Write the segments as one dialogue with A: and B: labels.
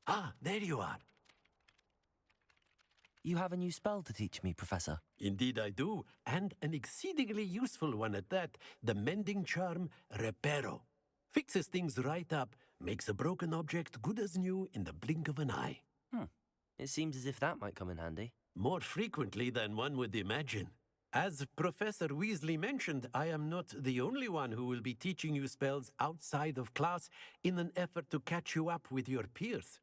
A: Ah, there you are.
B: You have a new spell to teach me, Professor.
A: Indeed I do, and an exceedingly useful one at that. The mending charm, Reparo. Fixes things right up, makes a broken object good as new in the blink of an eye.
B: It seems as if that might come in handy.
A: More frequently than one would imagine. As Professor Weasley mentioned, I am not the only one who will be teaching you spells outside of class in an effort to catch you up with your peers.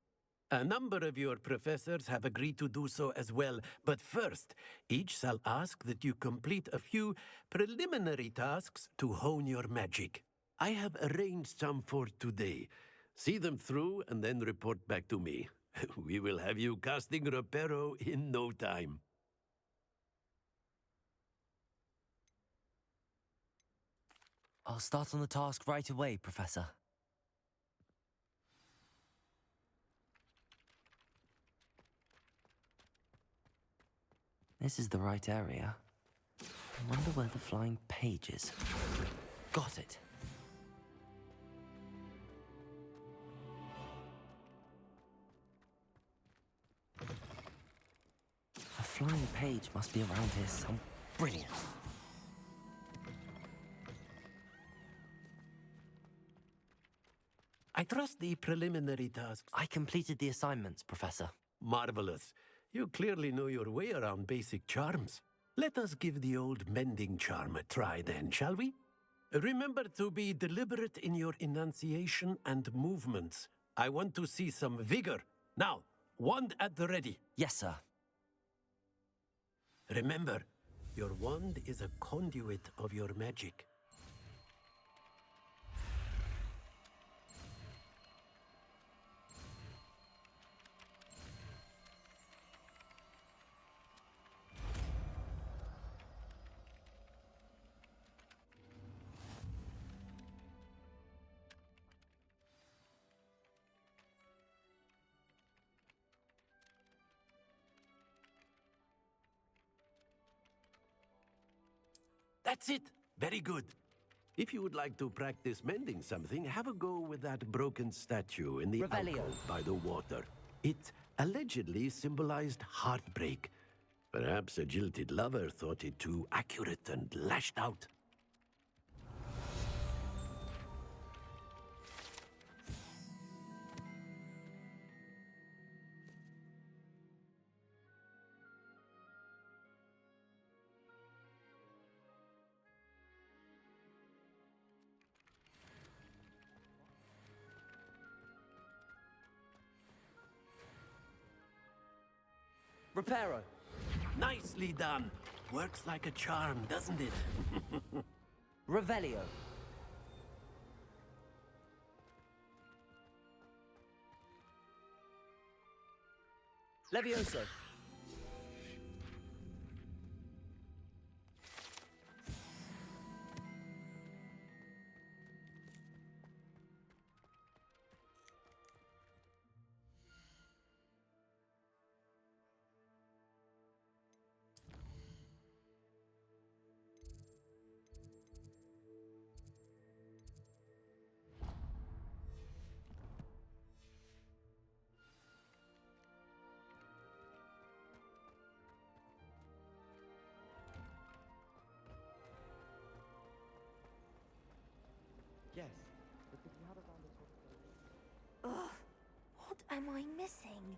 A: A number of your professors have agreed to do so as well, but first, each shall ask that you complete a few preliminary tasks to hone your magic. I have arranged some for today. See them through and then report back to me. We will have you casting Reparo in no time.
B: I'll start on the task right away, Professor. This is the right area. I wonder where the flying page is. Got it. A flying page must be around here somewhere. Brilliant.
A: I trust the preliminary tasks.
B: I completed the assignments, Professor.
A: Marvelous. You clearly know your way around basic charms. Let us give the old mending charm a try then, shall we? Remember to be deliberate in your enunciation and movements. I want to see some vigor. Now, wand at the ready.
B: Yes, sir.
A: Remember, your wand is a conduit of your magic. That's it. Very good. If you would like to practice mending something, have a go with that broken statue in the
B: Revelio.
A: alcove by the water. It allegedly symbolized heartbreak. Perhaps a jilted lover thought it too accurate and lashed out.
B: Reparo.
A: Nicely done. Works like a charm, doesn't it?
B: Revelio. Levioso.
C: Yes.
D: Ugh, what am I missing?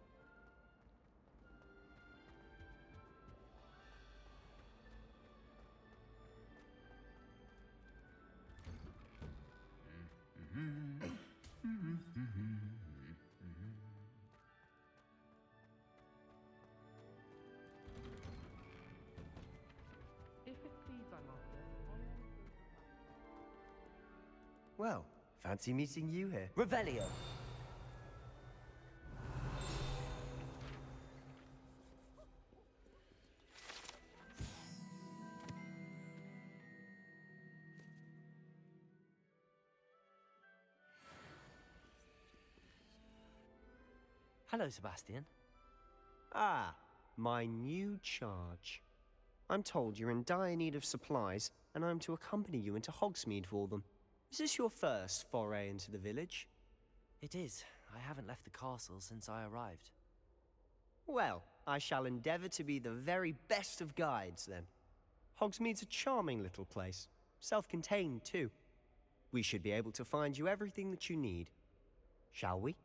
C: Well, fancy meeting you here.
B: Revelio. Hello, Sebastian.
C: Ah, my new charge. I'm told you're in dire need of supplies, and I'm to accompany you into Hogsmeade for them. Is this your first foray into the village?
B: It is. I haven't left the castle since I arrived.
C: Well, I shall endeavour to be the very best of guides, then. Hogsmeade's a charming little place. Self-contained, too. We should be able to find you everything that you need. Shall we?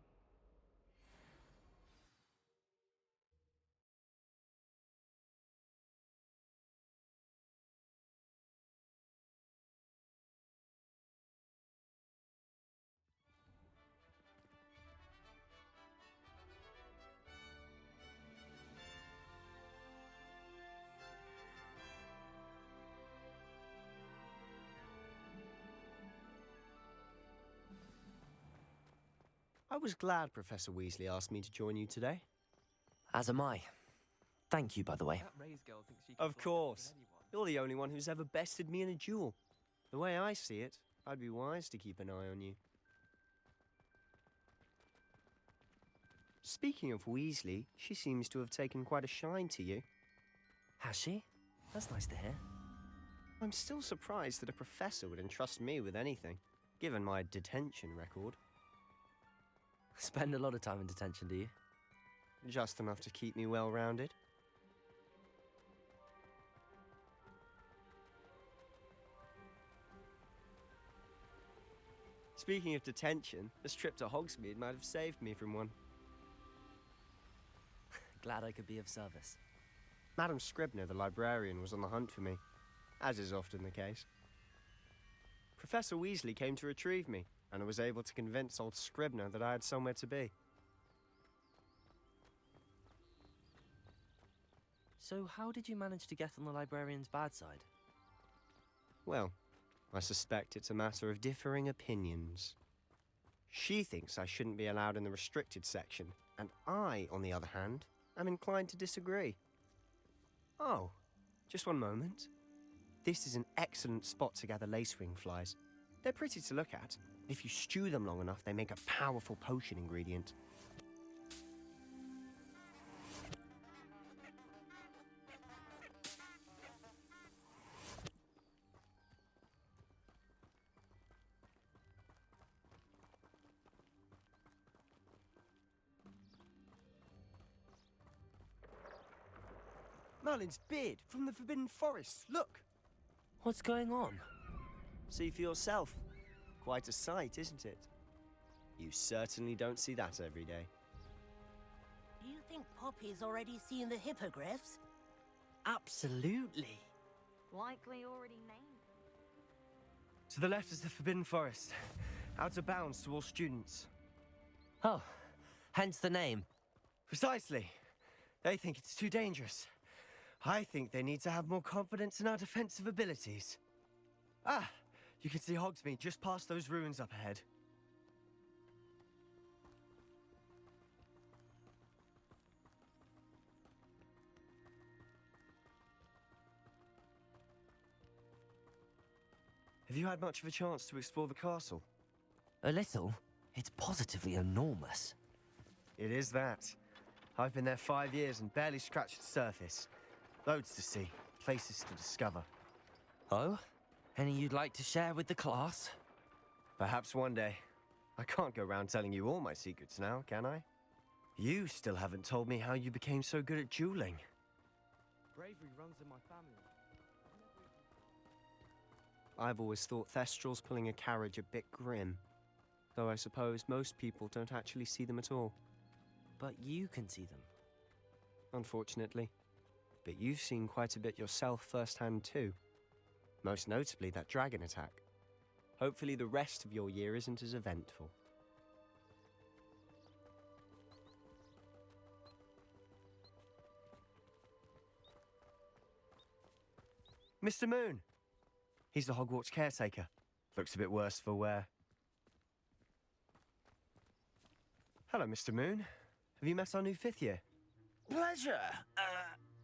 C: I was glad Professor Weasley asked me to join you today.
B: As am I. Thank you, by the way.
C: Of course. You're the only one who's ever bested me in a duel. The way I see it, I'd be wise to keep an eye on you. Speaking of Weasley, she seems to have taken quite a shine to you.
B: Has she? That's nice to hear.
C: I'm still surprised that a professor would entrust me with anything, given my detention record.
B: Spend a lot of time in detention, do you?
C: Just enough to keep me well-rounded. Speaking of detention, this trip to Hogsmeade might have saved me from one.
B: Glad I could be of service.
C: Madam Scribner, the librarian, was on the hunt for me, as is often the case. Professor Weasley came to retrieve me, and I was able to convince old Scribner that I had somewhere to be.
B: So how did you manage to get on the librarian's bad side?
C: Well, I suspect it's a matter of differing opinions. She thinks I shouldn't be allowed in the restricted section, and I, on the other hand, am inclined to disagree. Oh, just one moment. This is an excellent spot to gather lacewing flies. They're pretty to look at. If you stew them long enough, they make a powerful potion ingredient. Merlin's beard from the Forbidden Forest. Look!
B: What's going on?
C: See for yourself. Quite a sight, isn't it? You certainly don't see that every day.
E: Do you think Poppy's already seen the hippogriffs?
B: Absolutely.
D: Likely already named.
C: To the left is the Forbidden Forest. Out of bounds to all students.
B: Oh, hence the name.
C: Precisely. They think it's too dangerous. I think they need to have more confidence in our defensive abilities. Ah, you can see Hogsmeade just past those ruins up ahead. Have you had much of a chance to explore the castle?
B: A little. It's positively enormous.
C: It is that. I've been there 5 years and barely scratched the surface. Loads to see, places to discover.
B: Oh? Any you'd like to share with the class?
C: Perhaps one day. I can't go around telling you all my secrets now, can I? You still haven't told me how you became so good at dueling.
F: Bravery runs in my family.
C: I've always thought Thestrals pulling a carriage a bit grim. Though I suppose most people don't actually see them at all.
B: But you can see them.
C: Unfortunately. But you've seen quite a bit yourself firsthand too. Most notably that dragon attack. Hopefully the rest of your year isn't as eventful. Mr. Moon! He's the Hogwarts caretaker. Looks a bit worse for wear. Hello, Mr. Moon. Have you met our new 5th year?
G: Pleasure.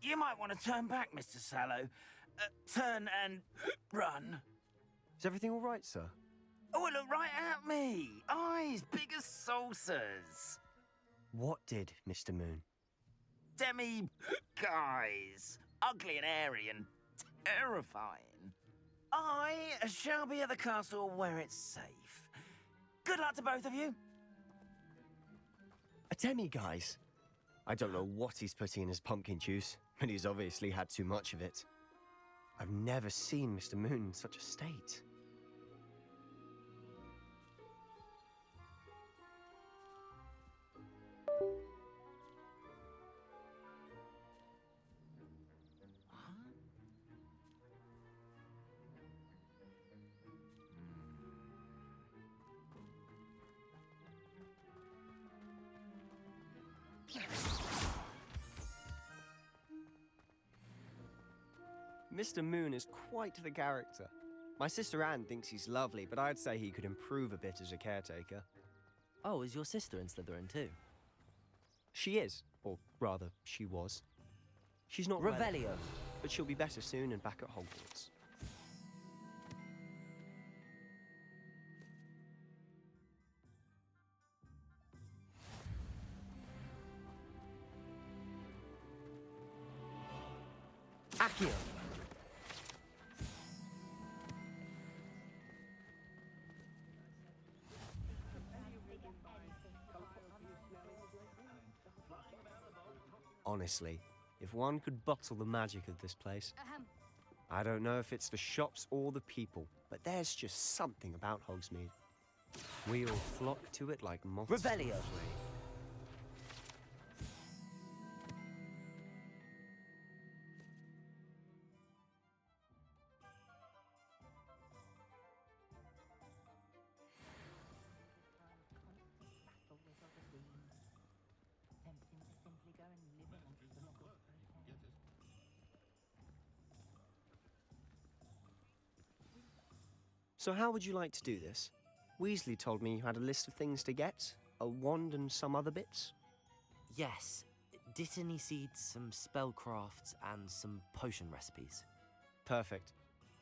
G: You might want to turn back, Mr. Sallow. Turn and run.
C: Is everything all right, sir?
G: Oh, look right at me. Eyes big as saucers.
C: What did, Mr. Moon?
G: Guys. Ugly and airy and terrifying. I shall be at the castle where it's safe. Good luck to both of you.
C: Demiguise? I don't know what he's putting in his pumpkin juice, but he's obviously had too much of it. I've never seen Mr. Moon in such a state. Mr. Moon is quite the character. My sister Anne thinks he's lovely, but I'd say he could improve a bit as a caretaker.
B: Oh, is your sister in Slytherin too?
C: She is, or rather, she was. She's not well,
B: Revelio.
C: but she'll be better soon and back at Hogwarts.
B: Accio.
C: Honestly, if one could bottle the magic of this place. I don't know if it's the shops or the people, but there's just something about Hogsmeade. We all flock to it like moths.
B: Revelio.
C: to a flame. So how would you like to do this? Weasley told me you had a list of things to get, a wand and some other bits.
B: Yes. Dittany seeds, some spellcrafts, and some potion recipes.
C: Perfect.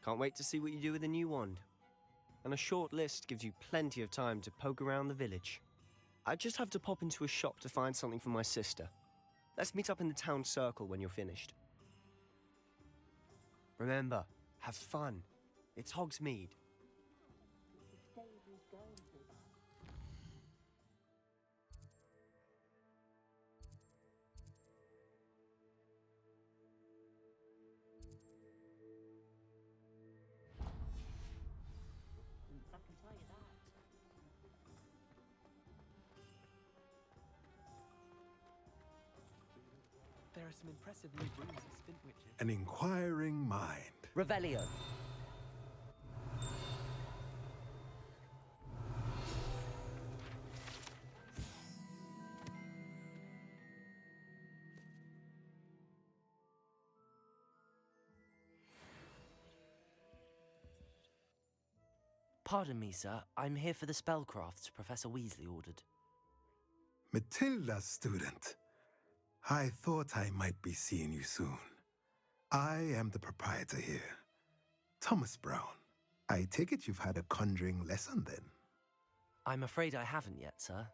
C: Can't wait to see what you do with the new wand. And a short list gives you plenty of time to poke around the village. I just have to pop into a shop to find something for my sister. Let's meet up in the town circle when you're finished. Remember, have fun. It's Hogsmeade.
F: There are some impressive new rooms at Spintwitches.
H: An inquiring mind.
B: Revelio. Pardon me, sir. I'm here for the spellcrafts Professor Weasley ordered.
H: Matilda, student. I thought I might be seeing you soon. I am the proprietor here, Thomas Brown. I take it you've had a conjuring lesson then?
B: I'm afraid I haven't yet, sir.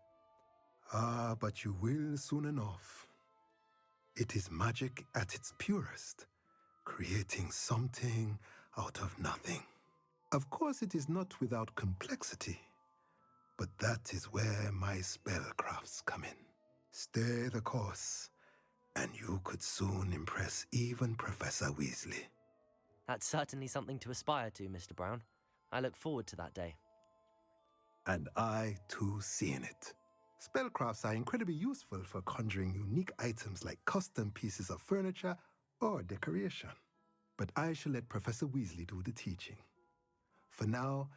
H: Ah, but you will soon enough. It is magic at its purest, creating something out of nothing. Of course, it is not without complexity, but that is where my spellcrafts come in. Stay the course, and you could soon impress even Professor Weasley.
B: That's certainly something to aspire to, Mr. Brown. I look forward to that day.
H: And I, too, see in it. Spellcrafts are incredibly useful for conjuring unique items like custom pieces of furniture or decoration. But I shall let Professor Weasley do the teaching. For now,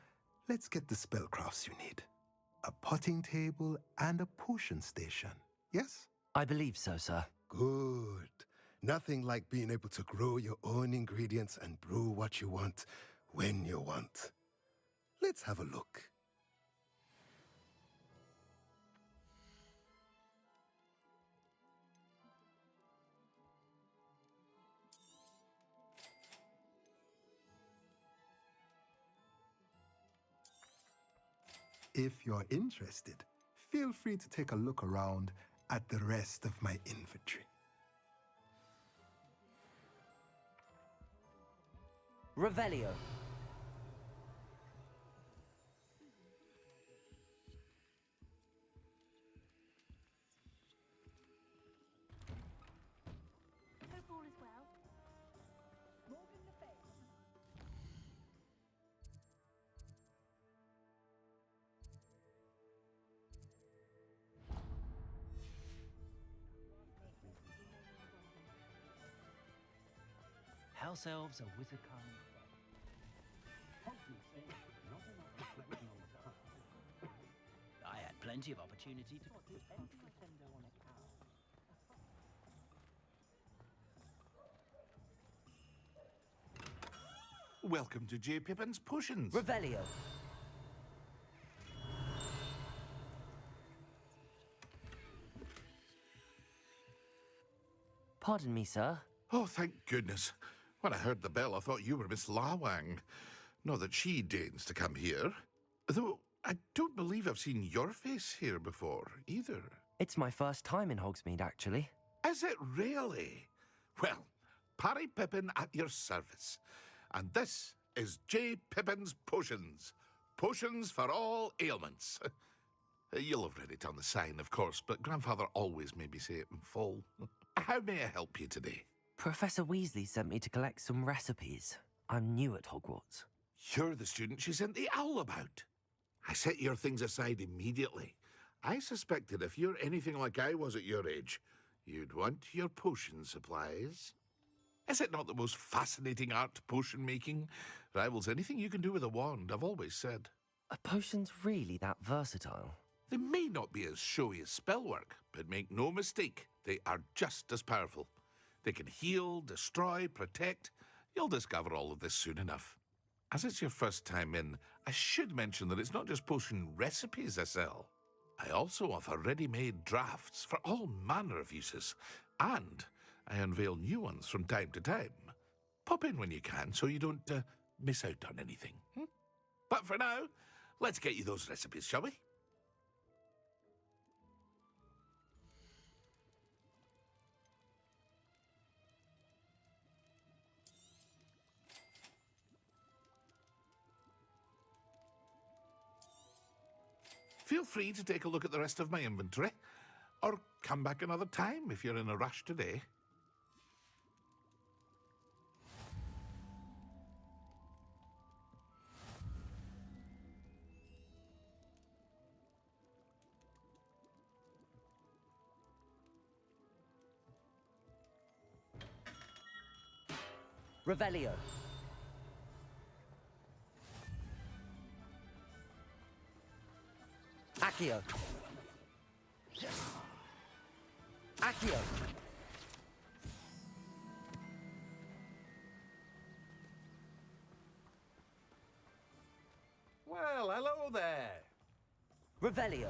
H: let's get the spellcrafts you need. A potting table and a potion station, yes?
B: I believe so, sir.
H: Good. Nothing like being able to grow your own ingredients and brew what you want when you want. Let's have a look. If you're interested, feel free to take a look around at the rest of my inventory.
B: Revelio.
I: ourselves a Wizardcon. I had plenty of opportunity to put Nintendo on a cow.
J: Welcome to J. Pippin's Potions.
B: Revelio. Pardon me, sir.
J: Oh, thank goodness. When I heard the bell, I thought you were Miss Lawang. Not that she deigns to come here. Though I don't believe I've seen your face here before, either.
B: It's my first time in Hogsmeade, actually.
J: Is it really? Well, Parry Pippin at your service. And this is J. Pippin's Potions. Potions for all ailments. You'll have read it on the sign, of course, but Grandfather always made me say it in full. How may I help you today?
B: Professor Weasley sent me to collect some recipes. I'm new at Hogwarts.
J: You're the student she sent the owl about. I set your things aside immediately. I suspected if you're anything like I was at your age, you'd want your potion supplies. Is it not the most fascinating art, potion making? Rivals anything you can do with a wand, I've always said.
B: Are potions really that versatile?
J: They may not be as showy as spellwork, but make no mistake, they are just as powerful. They can heal, destroy, protect. You'll discover all of this soon enough. As it's your first time in, I should mention that it's not just potion recipes I sell. I also offer ready-made drafts for all manner of uses, and I unveil new ones from time to time. Pop in when you can so you don't miss out on anything. But for now, let's get you those recipes, shall we? Feel free to take a look at the rest of my inventory, or come back another time if you're in a rush today.
B: Revelio. Accio. Accio.
A: Well, hello there.
B: Revelio.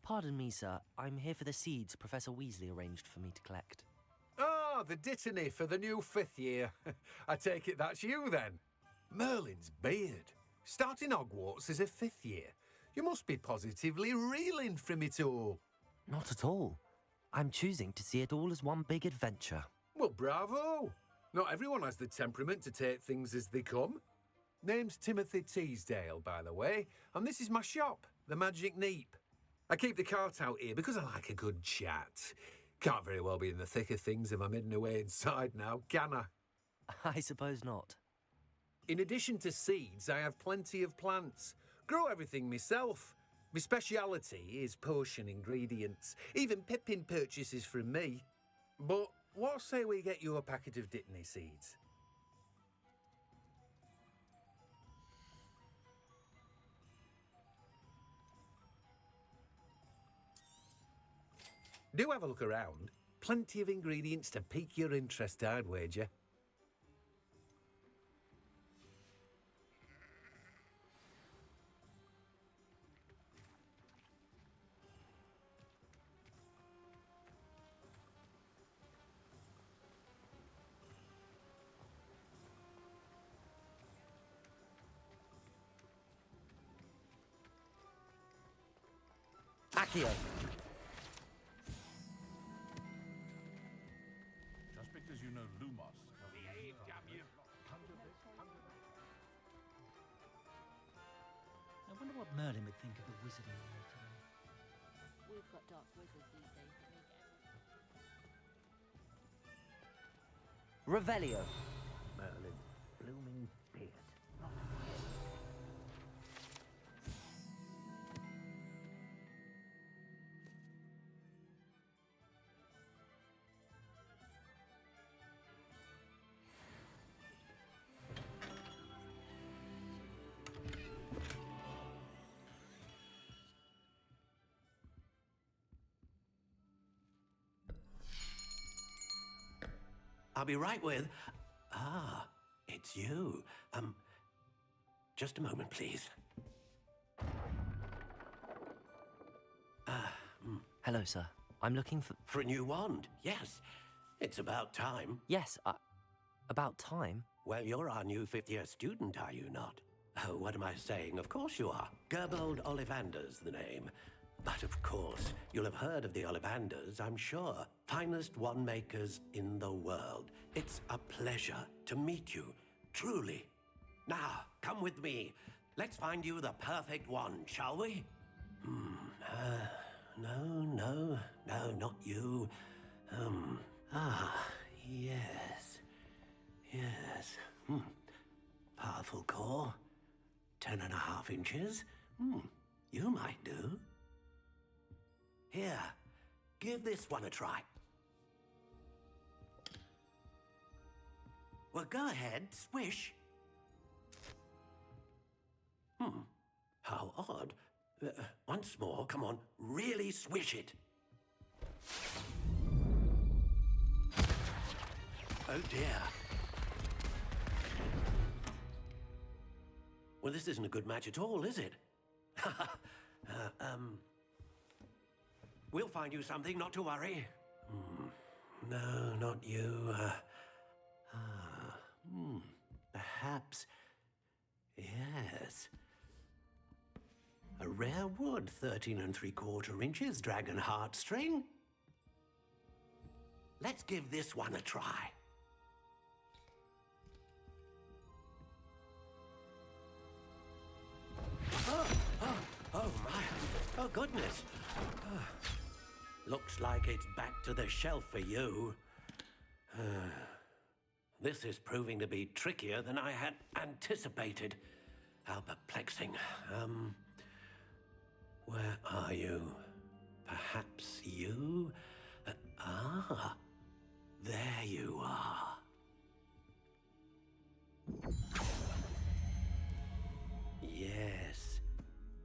B: Pardon me, sir. I'm here for the seeds Professor Weasley arranged for me to collect.
A: Ah, the dittany for the new 5th year. I take it that's you, then. Merlin's beard. Starting Hogwarts as a 5th year. You must be positively reeling from it all.
B: Not at all. I'm choosing to see it all as one big adventure.
A: Well, bravo. Not everyone has the temperament to take things as they come. Name's Timothy Teasdale, by the way, and this is my shop, the Magic Neep. I keep the cart out here because I like a good chat. Can't very well be in the thick of things if I'm hidden away inside now, can I?
B: I suppose not.
A: In addition to seeds, I have plenty of plants. Grow everything myself. My speciality is potion ingredients. Even Pippin purchases from me. But what say we get you a packet of dittany seeds? Do have a look around. Plenty of ingredients to pique your interest, I'd wager.
B: Accio.
J: Just because you know Lumos.
G: Behave, damn you.
I: I wonder what Merlin would think of the wizarding world today.
D: We've got dark wizards these days, don't we,
B: Revelio.
A: Merlin, blooming I'll be right with... Ah, it's you. Just a moment, please.
B: Hello, sir. I'm looking for...
A: For a new wand, yes. It's about time.
B: Yes, about time?
A: Well, you're our new fifth-year student, are you not? Oh, what am I saying? Of course you are. Gerbold Ollivander's the name. But of course, you'll have heard of the Ollivanders, I'm sure. Finest wand makers in the world. It's a pleasure to meet you, truly. Now, come with me. Let's find you the perfect wand, shall we? No, not you. Yes. Powerful core. 10.5 inches. You might do. Here, give this one a try. Well, go ahead, swish. How odd. Once more, come on, really swish it. Oh dear. Well, this isn't a good match at all, is it? We'll find you something, not to worry. No, not you. Perhaps. Yes. A rare wood, 13 3/4 inches, dragon heartstring. Let's give this one a try. Oh my. Oh, goodness. Looks like it's back to the shelf for you. This is proving to be trickier than I had anticipated. How perplexing. Where are you? Perhaps you? There you are. Yes,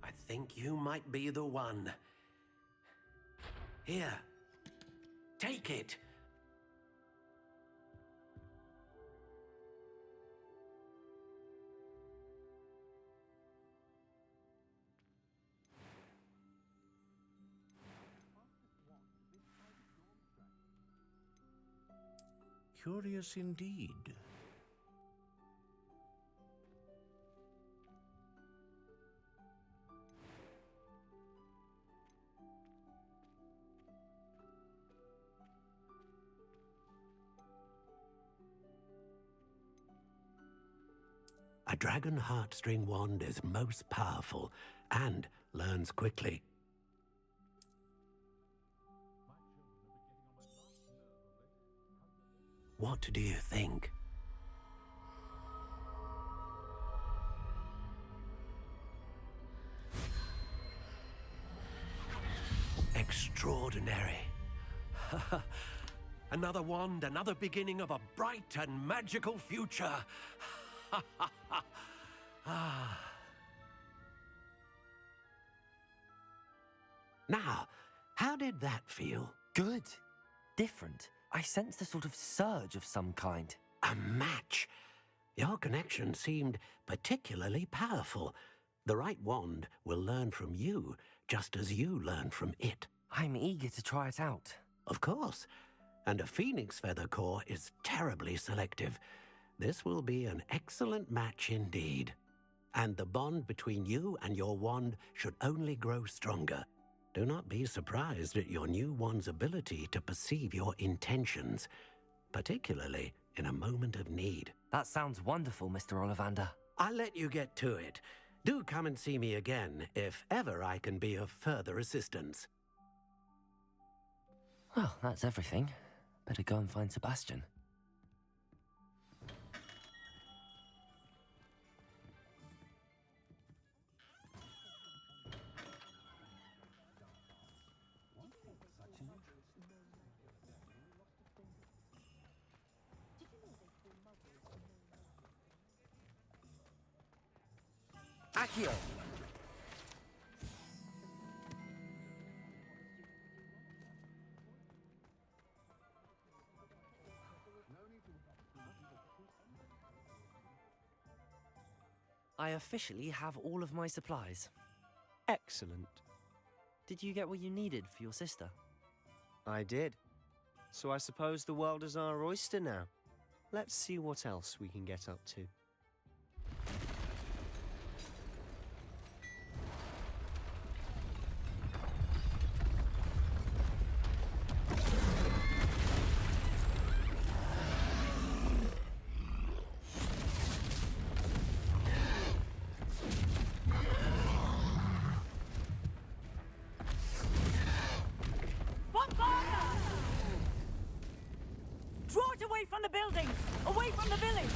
A: I think you might be the one. Here, take it.
J: Curious indeed.
A: A dragon heartstring wand is most powerful and learns quickly. What do you think? Extraordinary. Another wand, another beginning of a bright and magical future. Now, how did that feel?
B: Good. Different. I sensed a sort of surge of some kind.
A: A match. Your connection seemed particularly powerful. The right wand will learn from you, just as you learn from it.
B: I'm eager to try it out.
A: Of course. And a phoenix feather core is terribly selective. This will be an excellent match indeed. And the bond between you and your wand should only grow stronger. Do not be surprised at your new wand's ability to perceive your intentions, particularly in a moment of need.
B: That sounds wonderful, Mr. Ollivander.
A: I'll let you get to it. Do come and see me again if ever I can be of further assistance.
B: Well, that's everything. Better go and find Sebastian. Accio! I officially have all of my supplies.
C: Excellent.
B: Did you get what you needed for your sister?
C: I did. So I suppose the world is our oyster now. Let's see what else we can get up to.
E: Draw it away from the buildings! Away from the village!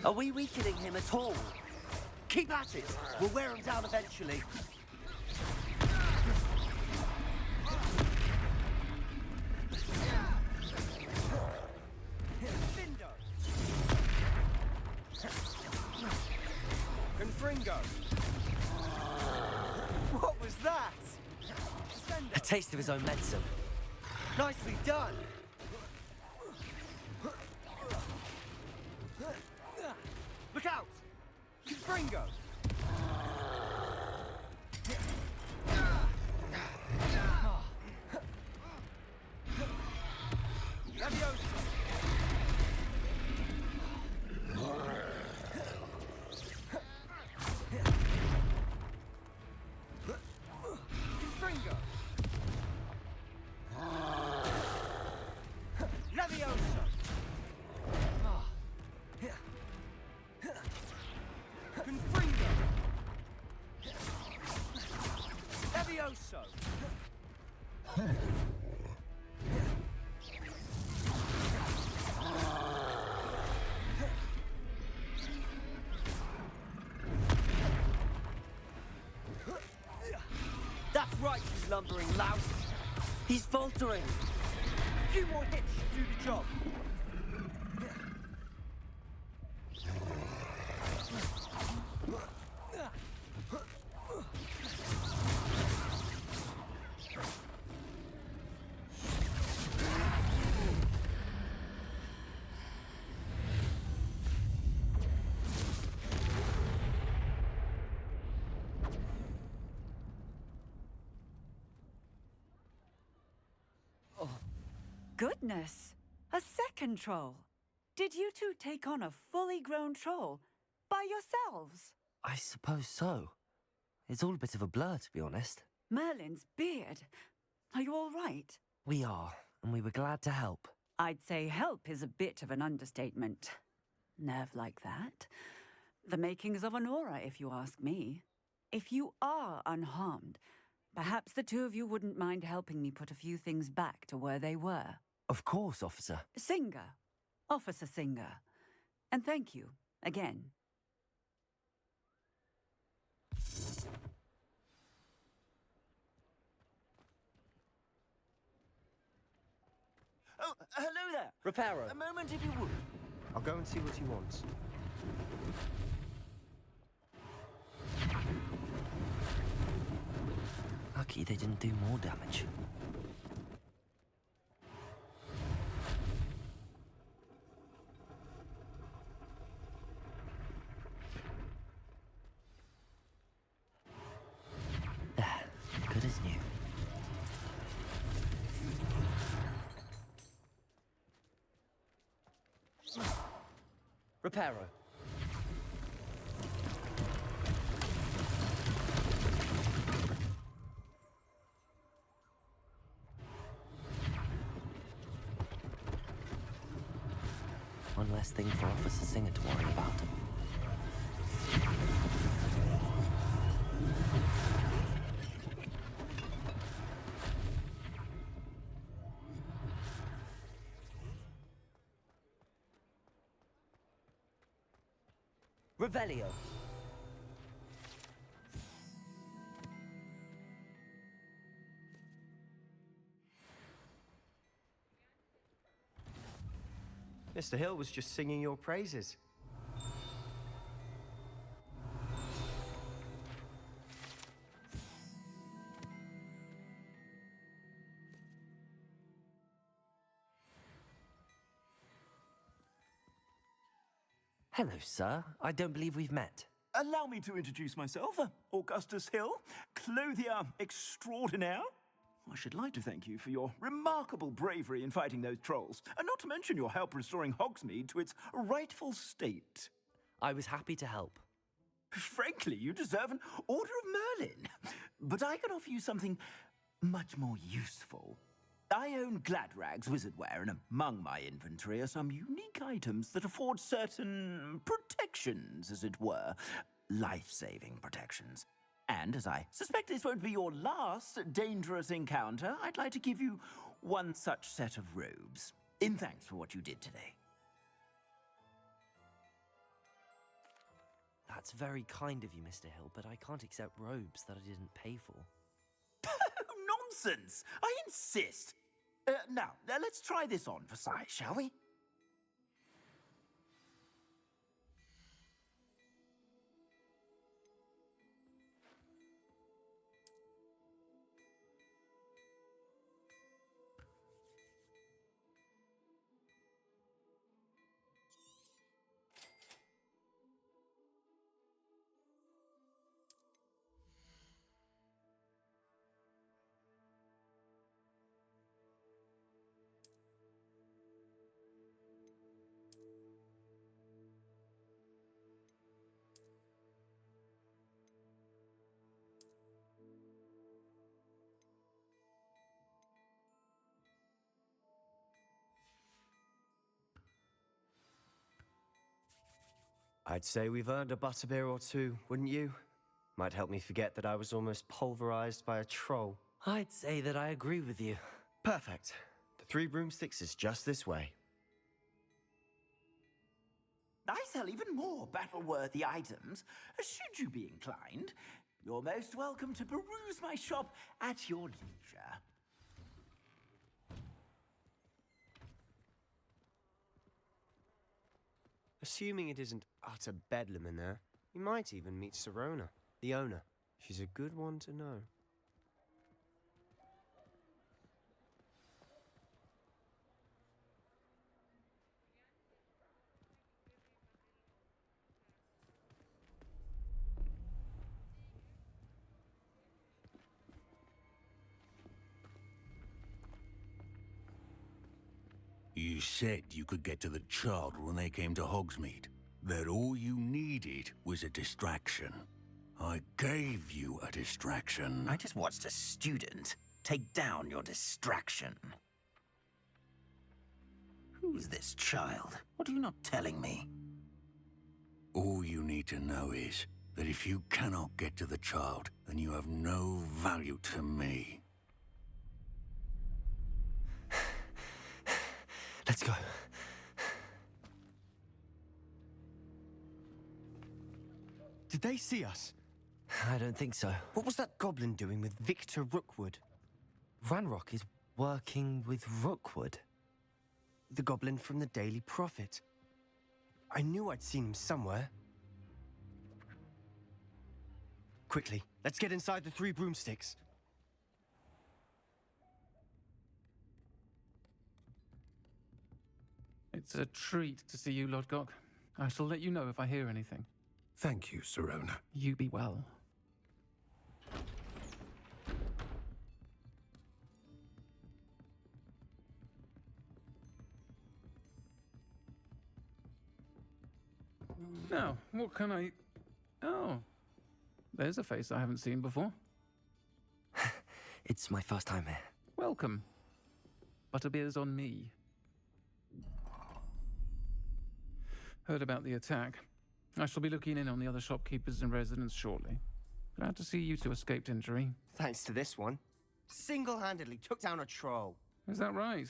B: Are we weakening him at all? Keep at it! We'll wear him down eventually.
C: Confringo! What was that?
B: A taste of his own medicine.
C: Nicely done! Look out! Confringo! Leviosa! Confringo! Leviosa! Confringo! Levioso!
B: That's right, you lumbering louse. He's faltering.
C: A few more hits should do the job.
K: Goodness! A second troll! Did you two take on a fully grown troll by yourselves?
B: I suppose so. It's all a bit of a blur, to be honest.
K: Merlin's beard. Are you all right?
B: We are, and we were glad to help.
K: I'd say help is a bit of an understatement. Nerve like that. The makings of an aura, if you ask me. If you are unharmed, perhaps the two of you wouldn't mind helping me put a few things back to where they were.
B: Of course, officer.
K: Singer. Officer Singer. And thank you, again.
G: Oh, hello there.
B: Reparo.
G: A moment, if you would.
C: I'll go and see what he wants.
B: Lucky they didn't do more damage. There, good as new. Reparo. One less thing for Officer Singer to worry about. Revelio.
C: Mr. Hill was just singing your praises.
B: Hello, sir. I don't believe we've met.
G: Allow me to introduce myself, Augustus Hill, clothier extraordinaire. I should like to thank you for your remarkable bravery in fighting those trolls, and not to mention your help restoring Hogsmeade to its rightful state.
B: I was happy to help.
G: Frankly, you deserve an Order of Merlin. But I can offer you something much more useful. I own Gladrag's wizardware, and among my inventory are some unique items that afford certain protections, as it were. Life-saving protections. And as I suspect this won't be your last dangerous encounter, I'd like to give you one such set of robes, in thanks for what you did today.
B: That's very kind of you, Mr. Hill, but I can't accept robes that I didn't pay for.
G: Nonsense! I insist! Now, let's try this on for size, shall we?
C: I'd say we've earned a butterbeer or two, wouldn't you? Might help me forget that I was almost pulverized by a troll.
B: I'd say that I agree with you.
C: Perfect. The 3 broomsticks is just this way.
G: I sell even more battle-worthy items. Should you be inclined, you're most welcome to peruse my shop at your leisure.
C: Assuming it isn't utter bedlam in there, you might even meet Sirona, the owner. She's a good one to know.
L: You said you could get to the child when they came to Hogsmeade. That all you needed was a distraction. I gave you a distraction.
G: I just watched a student take down your distraction. Who's this child? What are you not telling me?
L: All you need to know is that if you cannot get to the child, then you have no value to me.
B: Let's go.
C: Did they see us?
B: I don't think so.
C: What was that goblin doing with Victor Rookwood?
B: Ranrock is working with Rookwood.
C: The goblin from the Daily Prophet. I knew I'd seen him somewhere. Quickly, let's get inside the 3 broomsticks.
F: It's a treat to see you, Lodgok. I shall let you know if I hear anything.
H: Thank you, Sirona.
F: You be well. Now, what can I... Oh, there's a face I haven't seen before.
B: It's my first time here.
F: Welcome. Butterbeer's on me. Heard about the attack. I shall be looking in on the other shopkeepers and residents shortly. Glad to see you two escaped injury.
C: Thanks to this one. Single-handedly took down a troll.
F: Is that right?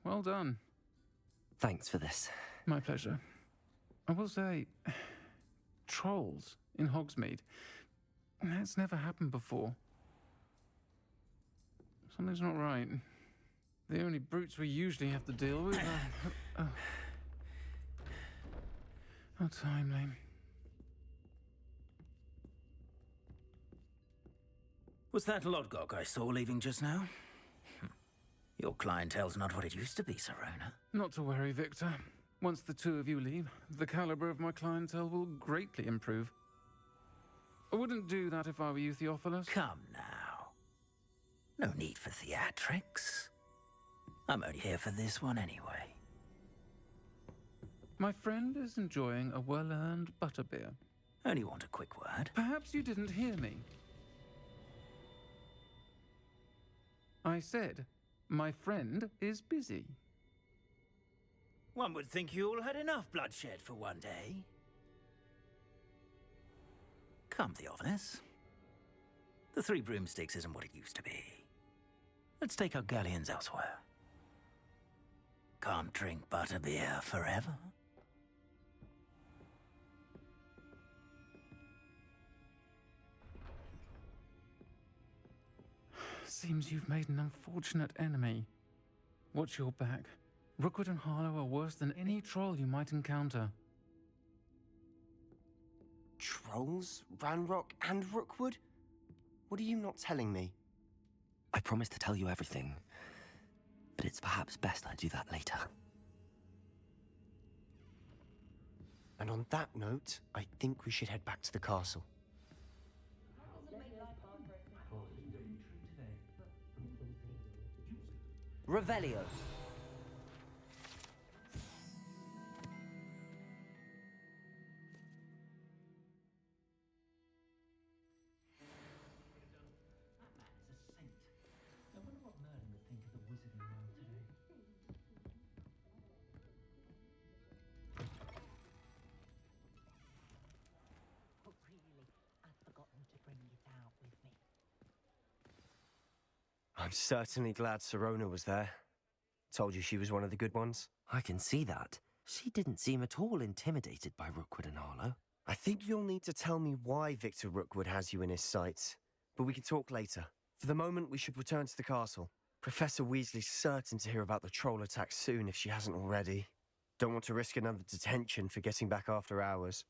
F: Well done.
B: Thanks for this.
F: My pleasure. I will say, trolls in Hogsmeade. That's never happened before. Something's not right. The only brutes we usually have to deal with are... How timely.
I: Was that Lodgok I saw leaving just now? Your clientele's not what it used to be, Serona.
F: Not to worry, Victor. Once the two of you leave, the caliber of my clientele will greatly improve. I wouldn't do that if I were you, Theophilus.
I: Come now. No need for theatrics. I'm only here for this one anyway.
F: My friend is enjoying a well-earned butterbeer.
I: Only want a quick word.
F: Perhaps you didn't hear me. I said, my friend is busy.
I: One would think you all had enough bloodshed for one day. Come, Theophilus. The Three Broomsticks isn't what it used to be. Let's take our galleons elsewhere. Can't drink butterbeer forever.
F: Seems you've made an unfortunate enemy. Watch your back. Rookwood and Harlow are worse than any troll you might encounter.
C: Trolls? Ranrock and Rookwood? What are you not telling me?
B: I promised to tell you everything, but it's perhaps best I do that later.
C: And on that note, I think we should head back to the castle.
B: Revelio.
C: I'm certainly glad Serona was there. Told you she was one of the good ones.
B: I can see that. She didn't seem at all intimidated by Rookwood and Harlow.
C: I think you'll need to tell me why Victor Rookwood has you in his sights. But we can talk later. For the moment, we should return to the castle. Professor Weasley's certain to hear about the troll attack soon if she hasn't already. Don't want to risk another detention for getting back after hours.